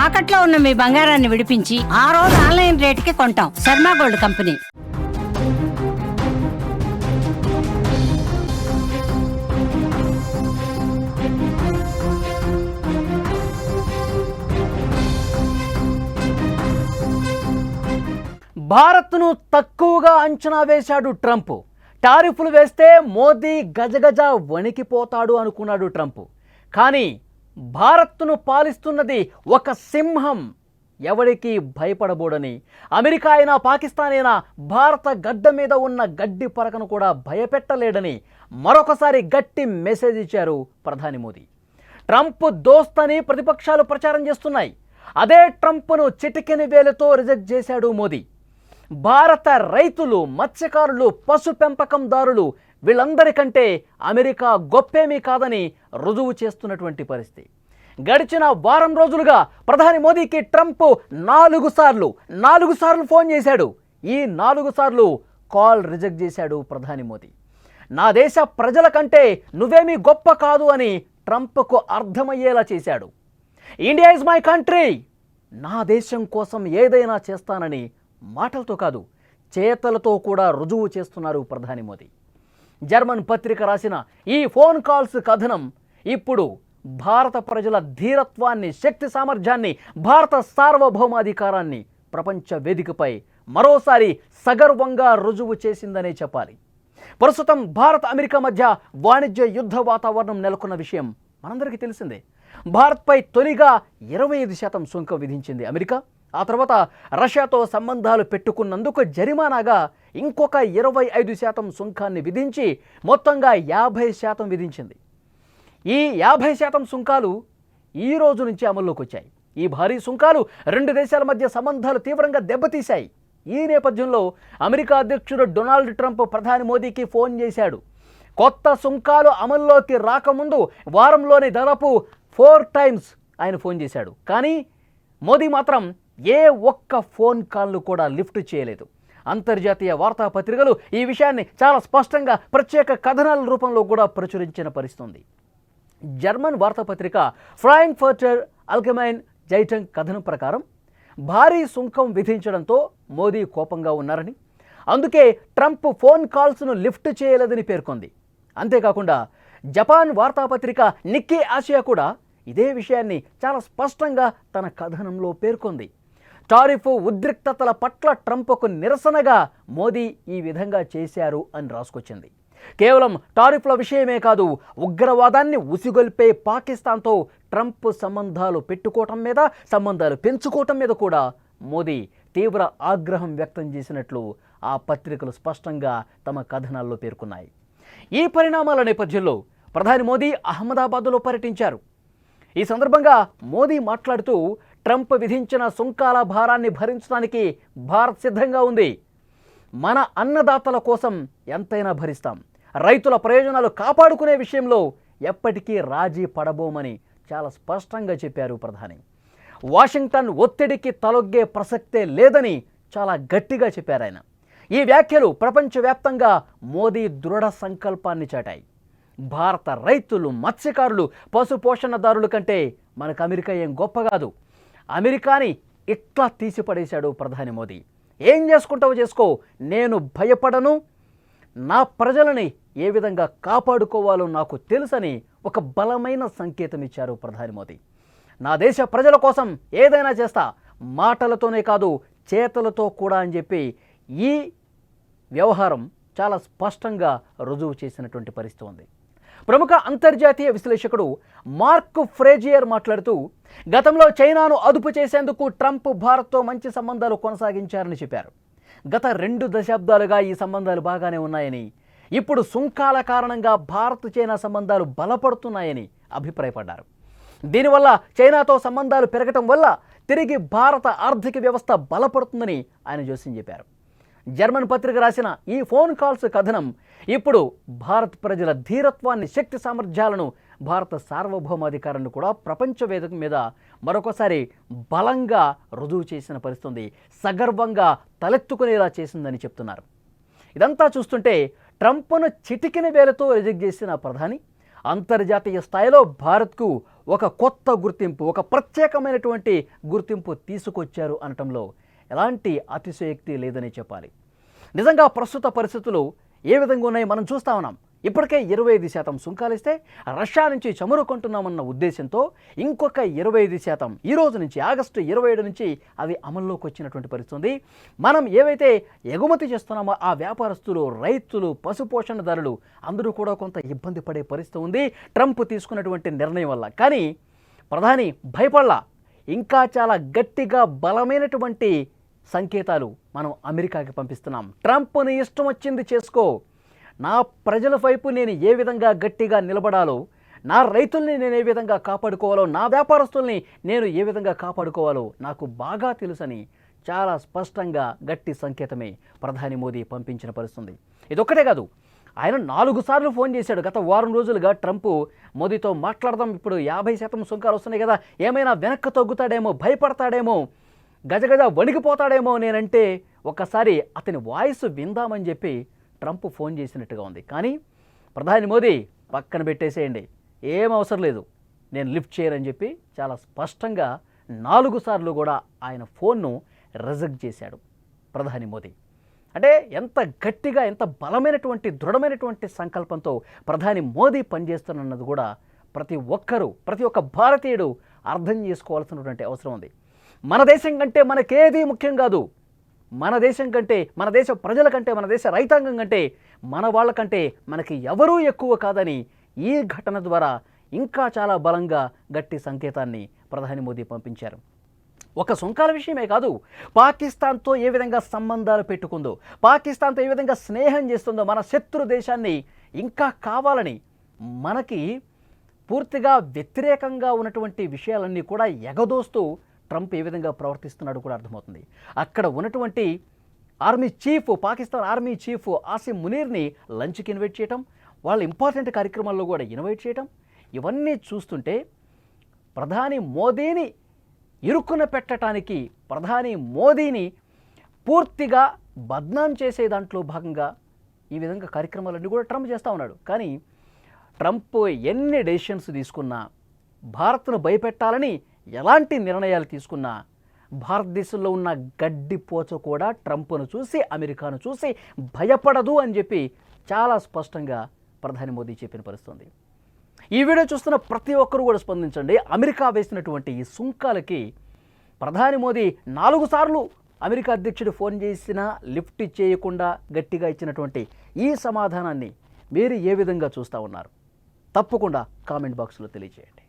తాకట్లో ఉన్న మీ బంగారాన్ని విడిపించి ఆ రోజు ఆన్లైన్ రేటుకి కొంటాం. Sharma gold company. భారత్ను తక్కువగా అంచనా వేశాడు ట్రంప్. టారిఫ్లు వేస్తే మోదీ గజగజ వణికిపోతాడు అనుకున్నాడు ట్రంప్. కానీ భారత్ను పాలిస్తున్నది ఒక సింహం, ఎవరికి భయపడబోడని. అమెరికా అయినా పాకిస్తాన్ అయినా భారత గడ్డ మీద ఉన్న గడ్డి పరకను కూడా భయపెట్టలేడని మరొకసారి గట్టి మెసేజ్ ఇచ్చారు ప్రధాని మోదీ. ట్రంప్ దోస్తని ప్రతిపక్షాలు ప్రచారం చేస్తున్నాయి. అదే ట్రంప్ను చిటికెని వేలతో రిజెక్ట్ చేశాడు మోదీ. భారత రైతులు, మత్స్యకారులు, పశు పెంపకందారులు వీళ్ళందరికంటే అమెరికా గొప్పేమీ కాదని రుజువు చేస్తున్నటువంటి పరిస్థితి. గడిచిన వారం రోజులుగా ప్రధాని మోదీకి ట్రంప్ 4 సార్లు ఫోన్ చేశాడు. ఈ 4 సార్లు కాల్ రిజెక్ట్ చేశాడు ప్రధాని మోదీ. నా దేశ ప్రజల కంటే నువ్వేమీ గొప్ప కాదు అని ట్రంప్కు అర్థమయ్యేలా చేశాడు. ఇండియా ఇస్ మై కంట్రీ, నా దేశం కోసం ఏదైనా చేస్తానని మాటలతో కాదు చేతలతో కూడా రుజువు చేస్తున్నారు ప్రధాని మోదీ. జర్మన్ పత్రిక రాసిన ఈ ఫోన్ కాల్స్ కథనం ఇప్పుడు భారత ప్రజల ధీరత్వాన్ని, శక్తి సామర్థ్యాన్ని, భారత సార్వభౌమాధికారాన్ని ప్రపంచ వేదికపై మరోసారి సగర్వంగా రుజువు చేసిందనే చెప్పాలి. ప్రస్తుతం భారత్ అమెరికా మధ్య వాణిజ్య యుద్ధ వాతావరణం నెలకొన్న విషయం మనందరికీ తెలిసిందే. భారత్పై తొలిగా 25% సుంకం విధించింది అమెరికా. ఆ తర్వాత రష్యాతో సంబంధాలు పెట్టుకున్నందుకు జరిమానాగా ఇంకొక 25% సుంకాన్ని విధించి మొత్తంగా 50% విధించింది. ఈ 50% సుంకాలు ఈ రోజు నుంచి అమల్లోకి వచ్చాయి. ఈ భారీ సుంకాలు 2 దేశాల మధ్య సంబంధాలు తీవ్రంగా దెబ్బతీశాయి. ఈ నేపథ్యంలో అమెరికా అధ్యక్షుడు డొనాల్డ్ ట్రంప్ ప్రధాని మోదీకి ఫోన్ చేశాడు. కొత్త సుంకాలు అమల్లోకి రాకముందు వారంలోనే దాదాపు 4 టైమ్స్ ఆయన ఫోన్ చేశాడు. కానీ మోదీ మాత్రం ఏ ఒక్క ఫోన్ కాల్ను కూడా లిఫ్ట్ చేయలేదు. అంతర్జాతీయ వార్తాపత్రికలు ఈ విషయాన్ని చాలా స్పష్టంగా ప్రత్యేక కథనాల రూపంలో కూడా ప్రచురించిన పరిస్థితి. జర్మన్ వార్తాపత్రిక ఫ్రాంక్ఫర్టర్ అల్గెమైన్ జైటంగ్ కథనం ప్రకారం భారీ సుంకం విధించడంతో మోదీ కోపంగా ఉన్నారని, అందుకే ట్రంప్ ఫోన్ కాల్స్ను లిఫ్ట్ చేయలేదని పేర్కొంది. అంతేకాకుండా జపాన్ వార్తాపత్రిక నిక్కీ ఆసియా కూడా ఇదే విషయాన్ని చాలా స్పష్టంగా తన కథనంలో పేర్కొంది. టారిఫ్ ఉద్రిక్తతల పట్ల ట్రంప్కు నిరసనగా మోదీ ఈ విధంగా చేశారు అని రాసుకొచ్చింది. కేవలం టారిఫ్ల విషయమే కాదు, ఉగ్రవాదాన్ని ఉసిగొల్పే పాకిస్తాన్తో ట్రంప్ సంబంధాలు పెంచుకోవటం మీద కూడా మోదీ తీవ్ర ఆగ్రహం వ్యక్తం చేసినట్లు ఆ పత్రికలు స్పష్టంగా తమ కథనాల్లో పేర్కొన్నాయి. ఈ పరిణామాల నేపథ్యంలో ప్రధాని మోదీ అహ్మదాబాద్లో పర్యటించారు. ఈ సందర్భంగా మోదీ మాట్లాడుతూ ట్రంప్ విధించిన సుంకాల భారాన్ని భరించడానికి భారత్ సిద్ధంగా ఉంది. మన అన్నదాతల కోసం ఎంతైనా భరిస్తాం. రైతుల ప్రయోజనాలు కాపాడుకునే విషయంలో ఎప్పటికీ రాజీ పడబోమని చాలా స్పష్టంగా చెప్పారు ప్రధాని. వాషింగ్టన్ ఒత్తిడికి తలొగ్గే ప్రసక్తే లేదని చాలా గట్టిగా చెప్పారు ఆయన. ఈ వ్యాఖ్యలు ప్రపంచవ్యాప్తంగా మోదీ దృఢ సంకల్పాన్ని చాటాయి. భారత రైతులు, మత్స్యకారులు, పశు పోషణదారుల కంటే మనకు అమెరికా ఏం గొప్ప కాదు. అమెరికాని ఇట్లా తీసిపడేశాడు ప్రధాని మోదీ. ఏం చేసుకుంటావో చేసుకో, నేను భయపడను, నా ప్రజలని ఏ విధంగా కాపాడుకోవాలో నాకు తెలుసని ఒక బలమైన సంకేతం ఇచ్చారు ప్రధాని మోదీ. నా దేశ ప్రజల కోసం ఏదైనా చేస్తా, మాటలతోనే కాదు చేతలతో కూడా అని చెప్పి ఈ వ్యవహారం చాలా స్పష్టంగా రుజువు చేసినటువంటి పరిస్థితి ఉంది. ప్రముఖ అంతర్జాతీయ విశ్లేషకుడు మార్క్ ఫ్రేజియర్ మాట్లాడుతూ గతంలో చైనాను అదుపు చేసేందుకు ట్రంప్ భారత్తో మంచి సంబంధాలు కొనసాగించారని చెప్పారు. గత 2 దశాబ్దాలుగా ఈ సంబంధాలు బాగానే ఉన్నాయని, ఇప్పుడు సుంకాల కారణంగా భారత్ చైనా సంబంధాలు బలపడుతున్నాయని అభిప్రాయపడ్డారు. దీనివల్ల చైనాతో సంబంధాలు పెరగటం వల్ల తిరిగి భారత ఆర్థిక వ్యవస్థ బలపడుతుందని ఆయన జోస్యం చెప్పారు. జర్మన్ పత్రిక రాసిన ఈ ఫోన్ కాల్స్ కథనం ఇప్పుడు భారత్ ప్రజల ధీరత్వాన్ని, శక్తి సామర్థ్యాలను, భారత సార్వభౌమాధికారాన్ని కూడా ప్రపంచ వేదిక మీద మరొకసారి బలంగా రుజువు చేసిన పరిస్థితి, సగర్వంగా తలెత్తుకునేలా చేసిందని చెప్తున్నారు. ఇదంతా చూస్తుంటే ట్రంప్ను చిటికిన వేలతో రిజెక్ట్ చేసిన ప్రధాని అంతర్జాతీయ స్థాయిలో భారత్కు ఒక కొత్త గుర్తింపు, ఒక ప్రత్యేకమైనటువంటి గుర్తింపు తీసుకొచ్చారు అనటంలో ఎలాంటి అతిశయోక్తి లేదని చెప్పాలి. నిజంగా ప్రస్తుత పరిస్థితులు ఏ విధంగా ఉన్నాయి మనం చూస్తా ఉన్నాం. ఇప్పటికే 25% సుంకాలు ఇస్తే రష్యా నుంచి చమురు కొంటున్నామన్న ఉద్దేశంతో ఇంకొక 25% ఈ రోజు నుంచి ఆగస్టు 27 నుంచి అది అమల్లోకి వచ్చినటువంటి పరిస్థితి ఉంది. మనం ఏవైతే ఎగుమతి చేస్తున్నామో ఆ వ్యాపారస్తులు, రైతులు, పశుపోషణదారులు అందరూ కూడా కొంత ఇబ్బంది పడే పరిస్థితి ఉంది ట్రంప్ తీసుకున్నటువంటి నిర్ణయం వల్ల. కానీ ప్రధాని భయపడలా. ఇంకా చాలా గట్టిగా బలమైనటువంటి సంకేతాలు మనం అమెరికాకి పంపిస్తున్నాం. ట్రంప్ని ఇష్టం వచ్చింది చేసుకో, నా ప్రజల వైపు నేను ఏ విధంగా గట్టిగా నిలబడాలో, నా రైతుల్ని నేను ఏ విధంగా కాపాడుకోవాలో, నా వ్యాపారస్తుల్ని నేను ఏ విధంగా కాపాడుకోవాలో నాకు బాగా తెలుసని చాలా స్పష్టంగా గట్టి సంకేతమే ప్రధాని మోదీ పంపించిన పరిస్థితుంది. ఇదొక్కటే కాదు, ఆయన 4 సార్లు ఫోన్ చేశాడు. గత వారం రోజులుగా ట్రంప్ మోదీతో మాట్లాడదాం, ఇప్పుడు 50% సుంకాలు వస్తున్నాయి కదా, ఏమైనా వెనక్కి తగ్గుతాడేమో, భయపడతాడేమో, గజగజ వణికిపోతాడేమో నేనంటే ఒక్కసారి అతని వాయిస్ విందామని చెప్పి ట్రంప్ ఫోన్ చేసినట్టుగా ఉంది. కానీ ప్రధాని మోదీ పక్కన పెట్టేసేయండి, ఏం అవసరం లేదు, నేను లిఫ్ట్ చేయనని చెప్పి చాలా స్పష్టంగా 4 సార్లు కూడా ఆయన ఫోన్ను రిజెక్ట్ చేశాడు ప్రధాని మోదీ. అంటే ఎంత గట్టిగా, ఎంత బలమైనటువంటి, దృఢమైనటువంటి సంకల్పంతో ప్రధాని మోదీ పనిచేస్తున్నది కూడా ప్రతి ఒక్క భారతీయుడు అర్థం చేసుకోవాల్సినటువంటి అవసరం ఉంది. మన దేశం కంటే మనకేదీ ముఖ్యం కాదు. మన దేశం కంటే, మన దేశ ప్రజల కంటే, మన దేశ రైతాంగం కంటే, మన వాళ్ళకంటే మనకి ఎవరూ ఎక్కువ కాదని ఈ ఘటన ద్వారా ఇంకా చాలా బలంగా గట్టి సంకేతాన్ని ప్రధాని మోదీ పంపించారు. ఒక సుంకాల విషయమే కాదు, పాకిస్తాన్తో ఏ విధంగా సంబంధాలు పెట్టుకుందో, పాకిస్తాన్తో ఏ విధంగా స్నేహం చేస్తుందో, మన శత్రు దేశాన్ని ఇంకా కావాలని మనకి పూర్తిగా వ్యతిరేకంగా ఉన్నటువంటి విషయాలన్నీ కూడా ఎగదోస్తూ ట్రంప్ ఏ విధంగా ప్రవర్తిస్తున్నాడు కూడా అర్థమవుతుంది. అక్కడ ఉన్నటువంటి పాకిస్తాన్ ఆర్మీ చీఫ్ ఆసిమ్ మునీర్ని లంచ్కి ఇన్వైట్ చేయటం, వాళ్ళ ఇంపార్టెంట్ కార్యక్రమాల్లో కూడా ఇన్వైట్ చేయటం, ఇవన్నీ చూస్తుంటే ప్రధాని మోదీని ఇరుక్కున పెట్టడానికి, ప్రధాని మోదీని పూర్తిగా బద్నాం చేసే దాంట్లో భాగంగా ఈ విధంగా కార్యక్రమాలన్నీ కూడా ట్రంప్ చేస్తూ ఉన్నాడు. కానీ ట్రంప్ ఎన్ని డెసిషన్స్ తీసుకున్నా, భారత్ను భయపెట్టాలని ఎలాంటి నిర్ణయాలు తీసుకున్నా, భారతదేశంలో ఉన్న గడ్డిపోచ కూడా ట్రంప్ను చూసి, అమెరికాను చూసి భయపడదు అని చెప్పి చాలా స్పష్టంగా ప్రధాని మోదీ చెప్పిన పరిస్థితుంది. ఈ వీడియో చూస్తున్న ప్రతి ఒక్కరూ కూడా స్పందించండి. అమెరికా వేసినటువంటి ఈ సుంకాలకి ప్రధాని మోదీ 4 సార్లు అమెరికా అధ్యక్షుడు ఫోన్ చేసినా లిఫ్ట్ చేయకుండా గట్టిగా ఇచ్చినటువంటి ఈ సమాధానాన్ని మీరు ఏ విధంగా చూస్తూ ఉన్నారు? తప్పకుండా కామెంట్ బాక్స్లో తెలియజేయండి.